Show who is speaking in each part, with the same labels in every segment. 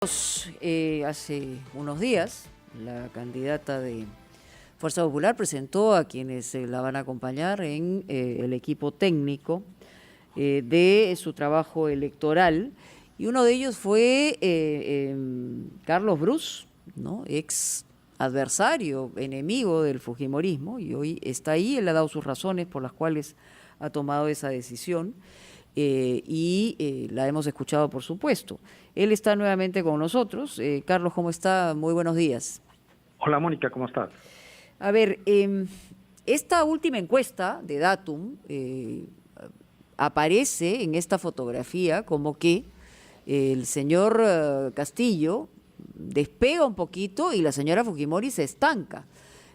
Speaker 1: Hace unos días, la candidata de Fuerza Popular presentó a quienes la van a acompañar en el equipo técnico de su trabajo electoral, y uno de ellos fue Carlos Brus, ¿no? Ex adversario, enemigo del fujimorismo, y hoy está ahí. Él ha dado sus razones por las cuales ha tomado esa decisión. La hemos escuchado, por supuesto. Él está nuevamente con nosotros. Carlos, ¿cómo está? Muy buenos días.
Speaker 2: Hola, Mónica, ¿cómo estás?
Speaker 1: A ver, esta última encuesta de Datum aparece en esta fotografía como que el señor Castillo despega un poquito y la señora Fujimori se estanca.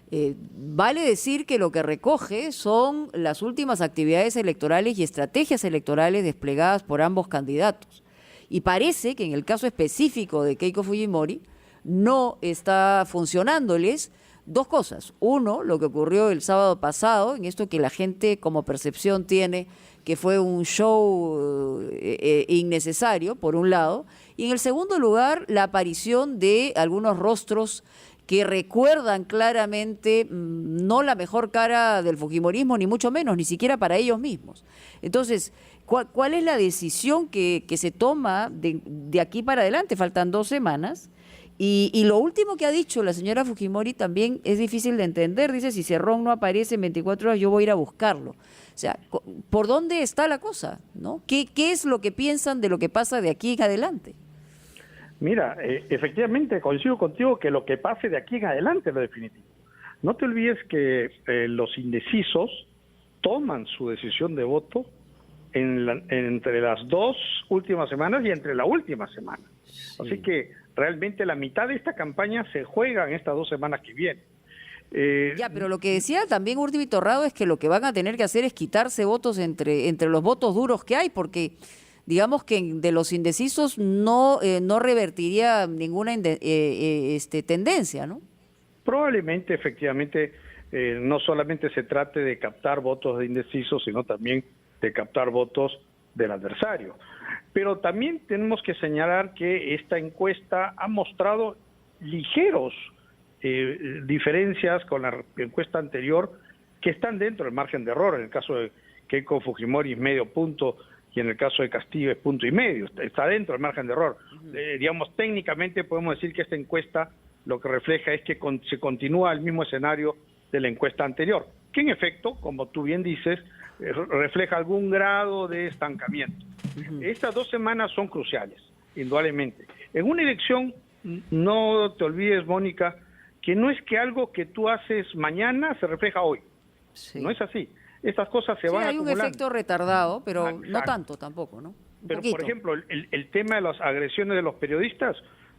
Speaker 1: Vale decir que lo que recoge son las últimas actividades electorales y estrategias electorales desplegadas por ambos candidatos. Y parece que en el caso específico de Keiko Fujimori no está funcionándoles dos cosas. Uno, lo que ocurrió el sábado pasado, en esto que la gente como percepción tiene que fue un show innecesario, por un lado. Y en el segundo lugar, la aparición de algunos rostros que recuerdan claramente no la mejor cara del fujimorismo, ni mucho menos, ni siquiera para ellos mismos. Entonces, ¿cuál es la decisión que se toma de aquí para adelante? Faltan 2 semanas. Y lo último que ha dicho la señora Fujimori también es difícil de entender. Dice, si Cerrón no aparece en 24 horas, yo voy a ir a buscarlo. O sea, ¿por dónde está la cosa, ¿no? ¿Qué es lo que piensan de lo que pasa de aquí en adelante?
Speaker 2: Mira, efectivamente coincido contigo que lo que pase de aquí en adelante es lo definitivo. No te olvides que los indecisos toman su decisión de voto entre las 2 últimas semanas y entre la última semana. Sí. Así que realmente la mitad de esta campaña se juega en estas 2 semanas que vienen.
Speaker 1: Ya, pero lo que decía también Urdi Torrado es que lo que van a tener que hacer es quitarse votos entre los votos duros que hay, porque digamos que de los indecisos no revertiría ninguna tendencia, ¿no?
Speaker 2: Probablemente, efectivamente, no solamente se trate de captar votos de indecisos, sino también de captar votos del adversario. Pero también tenemos que señalar que esta encuesta ha mostrado ligeros diferencias con la encuesta anterior que están dentro del margen de error. En el caso de Keiko Fujimori es medio punto y en el caso de Castillo es 1,5 puntos. Está dentro del margen de error. Digamos, técnicamente podemos decir que esta encuesta lo que refleja es que se continúa el mismo escenario de la encuesta anterior, que en efecto, como tú bien dices, refleja algún grado de estancamiento. Estas 2 semanas son cruciales, indudablemente. En una elección, no te olvides, Mónica, que no es que algo que tú haces mañana se refleja hoy. Sí. No es así. Estas cosas se van acumulando.
Speaker 1: Hay un efecto retardado, pero no tanto tampoco, ¿no?
Speaker 2: Pero, por ejemplo, el tema de las agresiones de los periodistas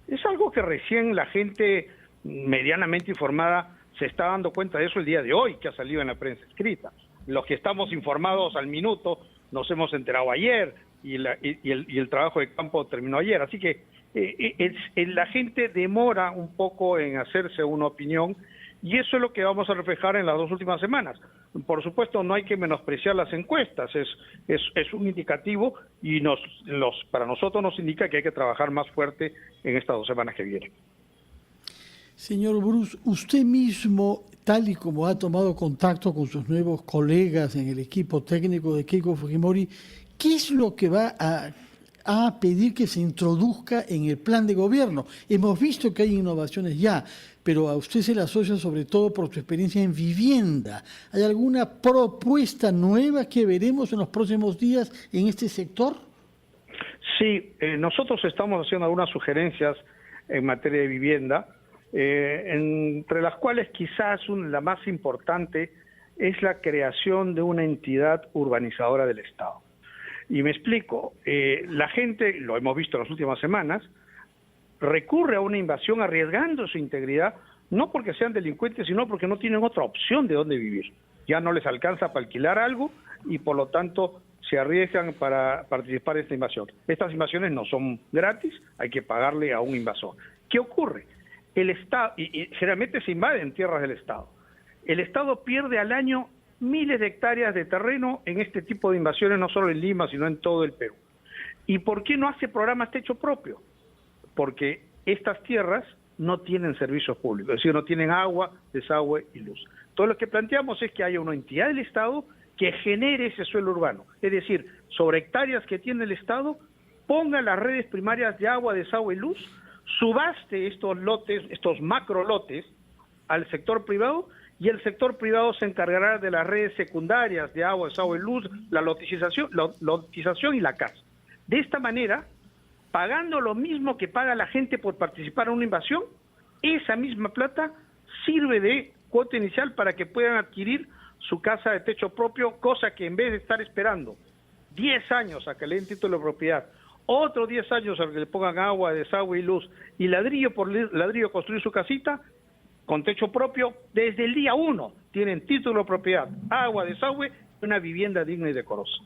Speaker 2: es algo que recién la gente medianamente informada se está dando cuenta de eso el día de hoy, que ha salido en la prensa escrita. Los que estamos informados al minuto nos hemos enterado ayer y el trabajo de campo terminó ayer. Así que la gente demora un poco en hacerse una opinión y eso es lo que vamos a reflejar en las 2 últimas semanas. Por supuesto, no hay que menospreciar las encuestas, es un indicativo y para nosotros nos indica que hay que trabajar más fuerte en estas 2 semanas que vienen.
Speaker 3: Señor Brus, usted mismo, tal y como ha tomado contacto con sus nuevos colegas en el equipo técnico de Keiko Fujimori, ¿qué es lo que va a pedir que se introduzca en el plan de gobierno? Hemos visto que hay innovaciones ya, pero a usted se le asocia sobre todo por su experiencia en vivienda. ¿Hay alguna propuesta nueva que veremos en los próximos días en este sector?
Speaker 2: Sí, nosotros estamos haciendo algunas sugerencias en materia de vivienda, entre las cuales quizás la más importante es la creación de una entidad urbanizadora del Estado. Y me explico, la gente, lo hemos visto en las últimas semanas, recurre a una invasión arriesgando su integridad, no porque sean delincuentes, sino porque no tienen otra opción de dónde vivir. Ya no les alcanza para alquilar algo y por lo tanto se arriesgan para participar en esta invasión. Estas invasiones no son gratis, hay que pagarle a un invasor. ¿Qué ocurre? El Estado, y generalmente se invaden tierras del Estado. El Estado pierde al año miles de hectáreas de terreno en este tipo de invasiones, no solo en Lima, sino en todo el Perú. ¿Y por qué no hace programas techo propio? porque estas tierras no tienen servicios públicos, es decir, no tienen agua, desagüe y luz. Todo lo que planteamos es que haya una entidad del Estado que genere ese suelo urbano, es decir, sobre hectáreas que tiene el Estado, ponga las redes primarias de agua, desagüe y luz, subaste estos lotes, estos macro lotes, al sector privado, y el sector privado se encargará de las redes secundarias de agua, desagüe y luz, la lotización y la casa. De esta manera, pagando lo mismo que paga la gente por participar en una invasión, esa misma plata sirve de cuota inicial para que puedan adquirir su casa de techo propio, cosa que en vez de estar esperando 10 años a que le den título de propiedad, otros 10 años a que le pongan agua, desagüe y luz, y ladrillo por ladrillo construir su casita, con techo propio, desde el día 1 tienen título de propiedad, agua, desagüe, una vivienda digna y decorosa.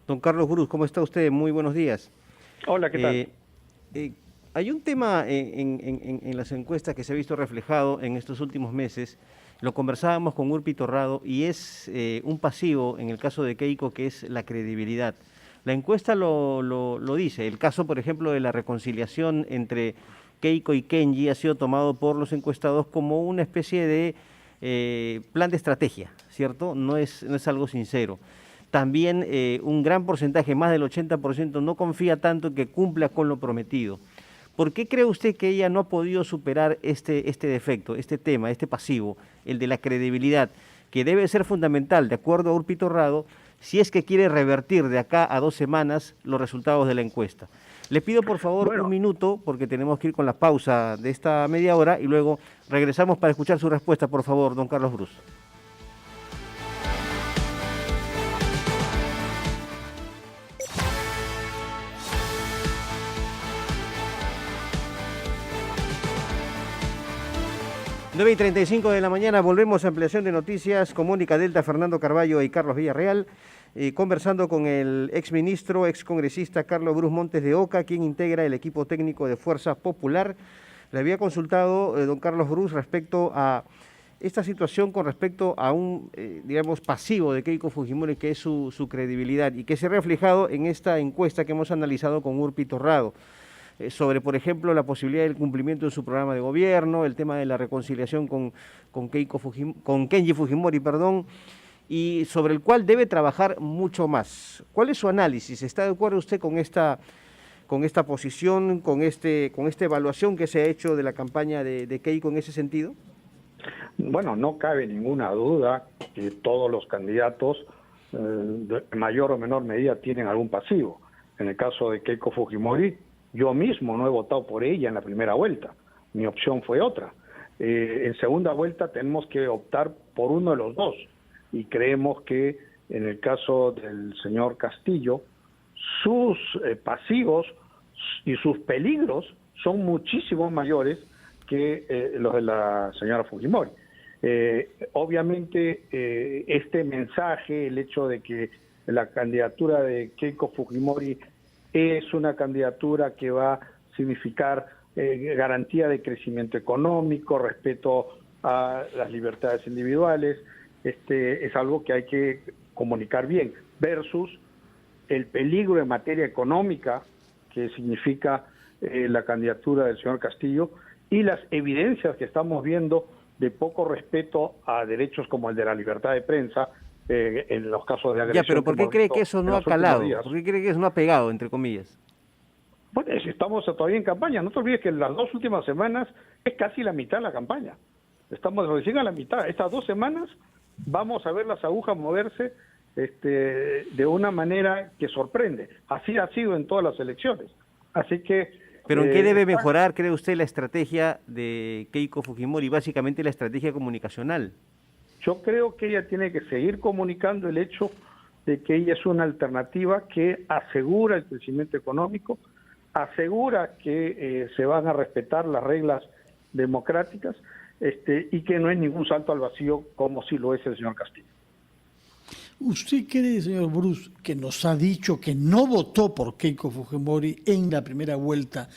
Speaker 4: Don Carlos Brus, ¿cómo está usted? Muy buenos días.
Speaker 2: Hola, ¿qué tal?
Speaker 4: Hay un tema en las encuestas que se ha visto reflejado en estos últimos meses, lo conversábamos con Urpi Torrado, y es un pasivo en el caso de Keiko, que es la credibilidad. La encuesta lo dice. El caso, por ejemplo, de la reconciliación entre Keiko y Kenji ha sido tomado por los encuestados como una especie de plan de estrategia, ¿cierto? No es algo sincero. También un gran porcentaje, más del 80%, no confía tanto en que cumpla con lo prometido. ¿Por qué cree usted que ella no ha podido superar este defecto, este tema, este pasivo, el de la credibilidad, que debe ser fundamental, de acuerdo a Urpi Torrado, si es que quiere revertir de acá a 2 semanas los resultados de la encuesta? Le pido por favor un minuto, porque tenemos que ir con la pausa de esta media hora y luego regresamos para escuchar su respuesta, por favor, don Carlos Brus. Nueve y 35 de la mañana, volvemos a ampliación de noticias con Mónica Delta, Fernando Carballo y Carlos Villarreal, conversando con el exministro, excongresista Carlos Brus Montes de Oca, quien integra el equipo técnico de Fuerza Popular. Le había consultado, don Carlos Brus, respecto a esta situación con respecto a un, digamos, pasivo de Keiko Fujimori, que es su credibilidad, y que se ha reflejado en esta encuesta que hemos analizado con Urpi Torrado. Sobre, por ejemplo, la posibilidad del cumplimiento de su programa de gobierno, el tema de la reconciliación con Kenji Fujimori, y sobre el cual debe trabajar mucho más. ¿Cuál es su análisis? ¿Está de acuerdo usted con esta posición, con esta evaluación que se ha hecho de la campaña de Keiko en ese sentido?
Speaker 2: Bueno, no cabe ninguna duda que todos los candidatos, de mayor o menor medida, tienen algún pasivo. En el caso de Keiko Fujimori, yo mismo no he votado por ella en la primera vuelta, mi opción fue otra. En segunda vuelta tenemos que optar por uno de los dos, y creemos que en el caso del señor Castillo, sus pasivos y sus peligros son muchísimo mayores que los de la señora Fujimori. Obviamente este mensaje, el hecho de que la candidatura de Keiko Fujimori es una candidatura que va a significar garantía de crecimiento económico, respeto a las libertades individuales, es algo que hay que comunicar bien, versus el peligro en materia económica que significa la candidatura del señor Castillo, y las evidencias que estamos viendo de poco respeto a derechos como el de la libertad de prensa, en los casos de agresión.
Speaker 4: Ya, pero ¿por qué cree que eso no ha calado? ¿Por qué cree que eso no ha pegado, entre comillas?
Speaker 2: Bueno, estamos todavía en campaña. No te olvides que las 2 últimas semanas es casi la mitad de la campaña. Estamos recién a la mitad. Estas 2 semanas vamos a ver las agujas moverse de una manera que sorprende. Así ha sido en todas las elecciones. Así que...
Speaker 4: ¿Pero en qué debe mejorar, cree usted, la estrategia de Keiko Fujimori, básicamente la estrategia comunicacional?
Speaker 2: Yo creo que ella tiene que seguir comunicando el hecho de que ella es una alternativa que asegura el crecimiento económico, asegura que se van a respetar las reglas democráticas, y que no es ningún salto al vacío como sí lo es el señor Castillo.
Speaker 3: ¿Usted cree, señor Brus, que nos ha dicho que no votó por Keiko Fujimori en la primera vuelta,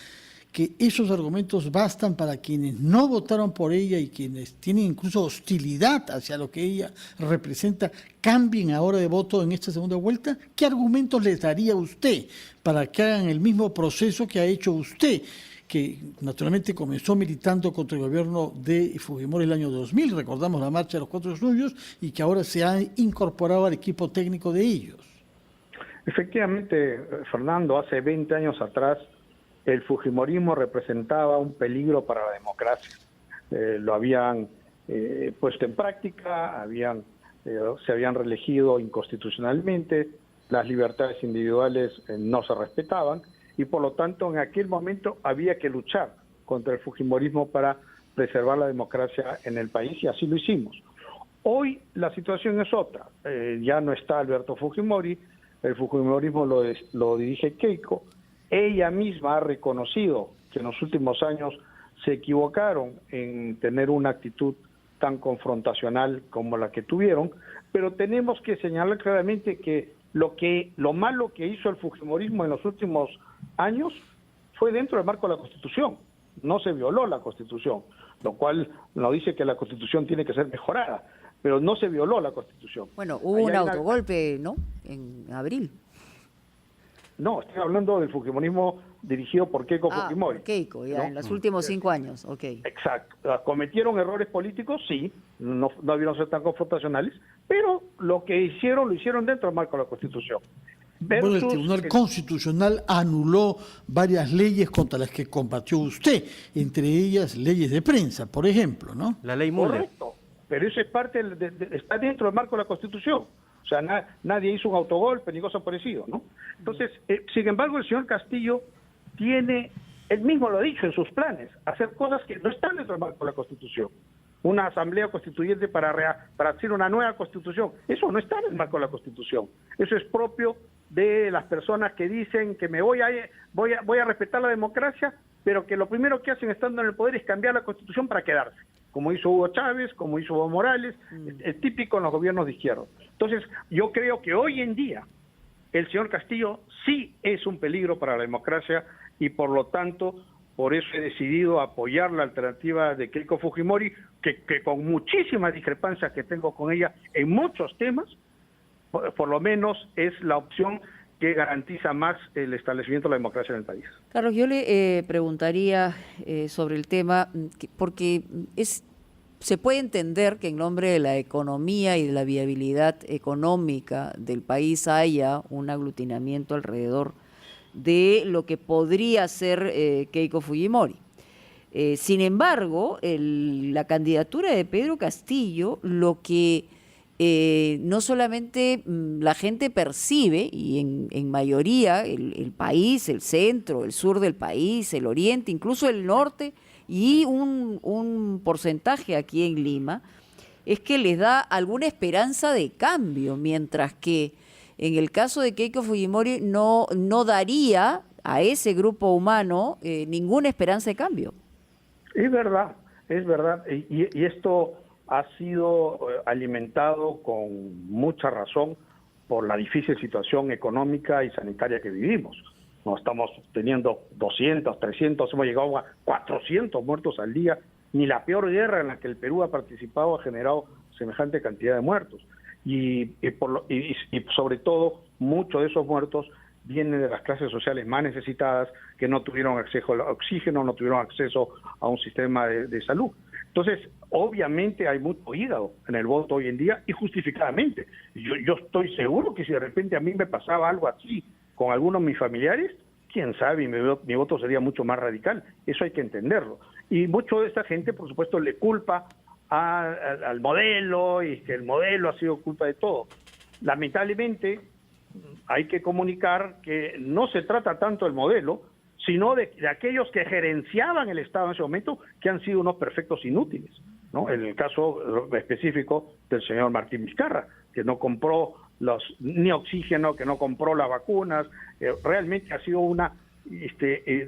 Speaker 3: que esos argumentos bastan para quienes no votaron por ella y quienes tienen incluso hostilidad hacia lo que ella representa, cambien ahora de voto en esta segunda vuelta? ¿Qué argumentos les daría usted para que hagan el mismo proceso que ha hecho usted, que naturalmente comenzó militando contra el gobierno de Fujimori el año 2000, recordamos la marcha de los 4 de julio, y que ahora se ha incorporado al equipo técnico de ellos?
Speaker 2: Efectivamente, Fernando, hace 20 años atrás el fujimorismo representaba un peligro para la democracia. Lo habían puesto en práctica, se habían reelegido inconstitucionalmente, las libertades individuales no se respetaban y por lo tanto en aquel momento había que luchar contra el fujimorismo para preservar la democracia en el país y así lo hicimos. Hoy la situación es otra, ya no está Alberto Fujimori, el fujimorismo lo dirige Keiko. Ella misma ha reconocido que en los últimos años se equivocaron en tener una actitud tan confrontacional como la que tuvieron, pero tenemos que señalar claramente que lo malo que hizo el fujimorismo en los últimos años fue dentro del marco de la Constitución. No se violó la Constitución, lo cual nos dice que la Constitución tiene que ser mejorada, pero no se violó la Constitución.
Speaker 1: Bueno, hubo un autogolpe, ¿no?, en abril.
Speaker 2: No, estoy hablando del fujimorismo dirigido por Keiko Fujimori.
Speaker 1: Keiko, ya, ¿no? En los últimos 5 años, ok.
Speaker 2: Exacto. ¿Cometieron errores políticos? Sí, no debieron ser tan confrontacionales, pero lo que hicieron, lo hicieron dentro del marco de la Constitución.
Speaker 3: Bueno, el Tribunal Constitucional anuló varias leyes contra las que combatió usted, entre ellas leyes de prensa, por ejemplo, ¿no?
Speaker 4: La ley Müller.
Speaker 2: Correcto, pero eso es parte, está dentro del marco de la Constitución. O sea, nadie hizo un autogolpe ni cosa parecido, ¿no? Entonces, sin embargo, el señor Castillo él mismo lo ha dicho en sus planes, hacer cosas que no están dentro del marco de la Constitución. Una asamblea constituyente para hacer una nueva Constitución. Eso no está en el marco de la Constitución. Eso es propio de las personas que dicen que voy a respetar la democracia, pero que lo primero que hacen estando en el poder es cambiar la Constitución para quedarse, como hizo Hugo Chávez, como hizo Evo Morales, es típico en los gobiernos de izquierda. Entonces, yo creo que hoy en día el señor Castillo sí es un peligro para la democracia y por lo tanto, por eso he decidido apoyar la alternativa de Keiko Fujimori, que con muchísimas discrepancias que tengo con ella en muchos temas, por lo menos es la opción que garantiza más el establecimiento de la democracia en el país.
Speaker 1: Carlos, yo le preguntaría sobre el tema, porque se puede entender que en nombre de la economía y de la viabilidad económica del país haya un aglutinamiento alrededor de lo que podría ser Keiko Fujimori. Sin embargo, la candidatura de Pedro Castillo, lo que no solamente la gente percibe, y en mayoría el país, el centro, el sur del país, el oriente, incluso el norte, y un porcentaje aquí en Lima, es que les da alguna esperanza de cambio, mientras que en el caso de Keiko Fujimori no daría a ese grupo humano ninguna esperanza de cambio. Es verdad, y esto ha sido alimentado con mucha razón por la difícil situación económica y sanitaria que vivimos. No estamos teniendo 200, 300, hemos llegado a 400 muertos al día. Ni la peor guerra en la que el Perú ha participado ha generado semejante cantidad de muertos. Y sobre todo, muchos de esos muertos vienen de las clases sociales más necesitadas, que no tuvieron acceso al oxígeno, no tuvieron acceso a un sistema de salud. Entonces, obviamente hay mucho hígado en el voto hoy en día, y justificadamente. Yo estoy seguro que si de repente a mí me pasaba algo así con algunos de mis familiares, quién sabe, mi voto sería mucho más radical. Eso hay que entenderlo. Y mucho de esta gente, por supuesto, le culpa al modelo, y que el modelo ha sido culpa de todo. Lamentablemente, hay que comunicar que no se trata tanto del modelo, sino de aquellos que gerenciaban el Estado en ese momento, que han sido unos perfectos inútiles, ¿no? En el caso específico del señor Martín Vizcarra, que no compró ni oxígeno, que no compró las vacunas, realmente ha sido una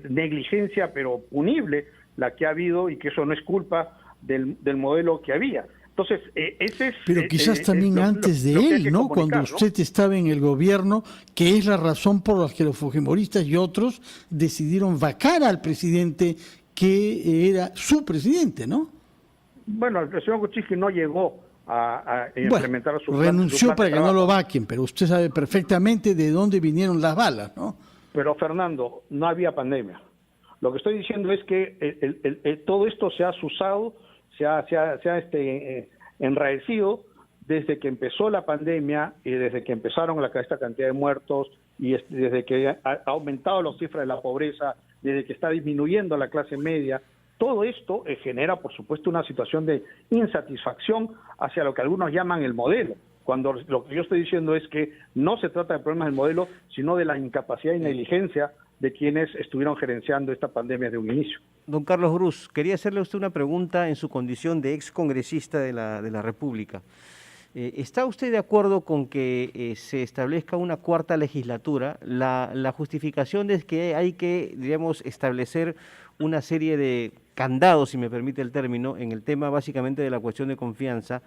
Speaker 1: negligencia, pero punible, la que ha habido, y que eso no es culpa del modelo que había.
Speaker 2: Entonces, ese es...
Speaker 3: Pero quizás también antes de
Speaker 2: lo que hay
Speaker 3: él,
Speaker 2: que
Speaker 3: ¿no?
Speaker 2: comunicar,
Speaker 3: Cuando usted estaba en el gobierno, que es la razón por la que los fujimoristas y otros decidieron vacar al presidente que era su presidente, ¿no?
Speaker 2: Bueno, el señor Kuczynski no llegó a
Speaker 3: Bueno,
Speaker 2: implementar su
Speaker 3: renunció
Speaker 2: plan
Speaker 3: para
Speaker 2: de
Speaker 3: que no lo
Speaker 2: trabajo.
Speaker 3: vaquen, pero usted sabe perfectamente de dónde vinieron las balas, ¿no?
Speaker 2: Pero Fernando, no había pandemia. Lo que estoy diciendo es que todo esto se ha asusado, se ha enraecido desde que empezó la pandemia y desde que empezaron esta cantidad de muertos y desde que ha aumentado las cifras de la pobreza, desde que está disminuyendo la clase media. Todo esto genera, por supuesto, una situación de insatisfacción hacia lo que algunos llaman el modelo, cuando lo que yo estoy diciendo es que no se trata de problemas del modelo, sino de la incapacidad y negligencia de quienes estuvieron gerenciando esta pandemia de un inicio.
Speaker 4: Don Carlos Brus, quería hacerle a usted una pregunta en su condición de ex congresista de la República. ¿Está usted de acuerdo con que se establezca una cuarta legislatura? La justificación es que hay que, digamos, establecer una serie de candados, si me permite el término, en el tema básicamente de la cuestión de confianza,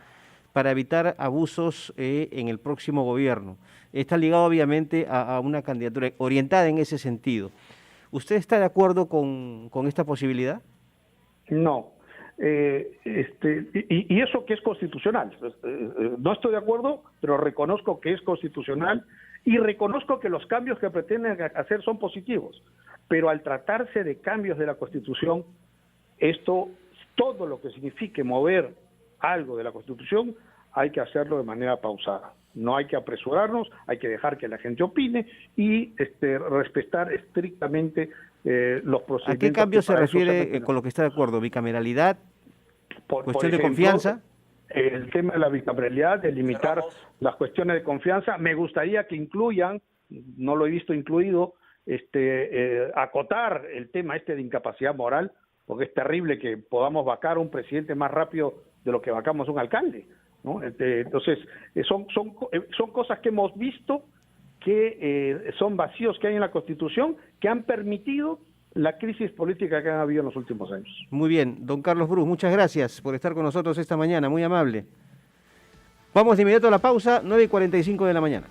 Speaker 4: para evitar abusos en el próximo gobierno. Está ligado obviamente a una candidatura orientada en ese sentido. ¿Usted está de acuerdo con esta posibilidad?
Speaker 2: No. Y eso que es constitucional. No estoy de acuerdo, pero reconozco que es constitucional y reconozco que los cambios que pretenden hacer son positivos. Pero al tratarse de cambios de la Constitución, todo lo que signifique mover algo de la Constitución, hay que hacerlo de manera pausada. No hay que apresurarnos, hay que dejar que la gente opine y respetar estrictamente los procedimientos.
Speaker 4: ¿A qué cambio se refiere con lo que está de acuerdo? ¿Bicameralidad? ¿Cuestión de confianza?
Speaker 2: El tema de la bicameralidad, de limitar las cuestiones de confianza. Me gustaría que incluyan, no lo he visto incluido, acotar el tema de incapacidad moral, porque es terrible que podamos vacar a un presidente más rápido de lo que vacamos a un alcalde, ¿no? Entonces, son cosas que hemos visto que son vacíos que hay en la Constitución que han permitido la crisis política que han habido en los últimos años.
Speaker 4: Muy bien, don Carlos Brus, muchas gracias por estar con nosotros esta mañana, muy amable. Vamos de inmediato a la pausa, 9:45 de la mañana.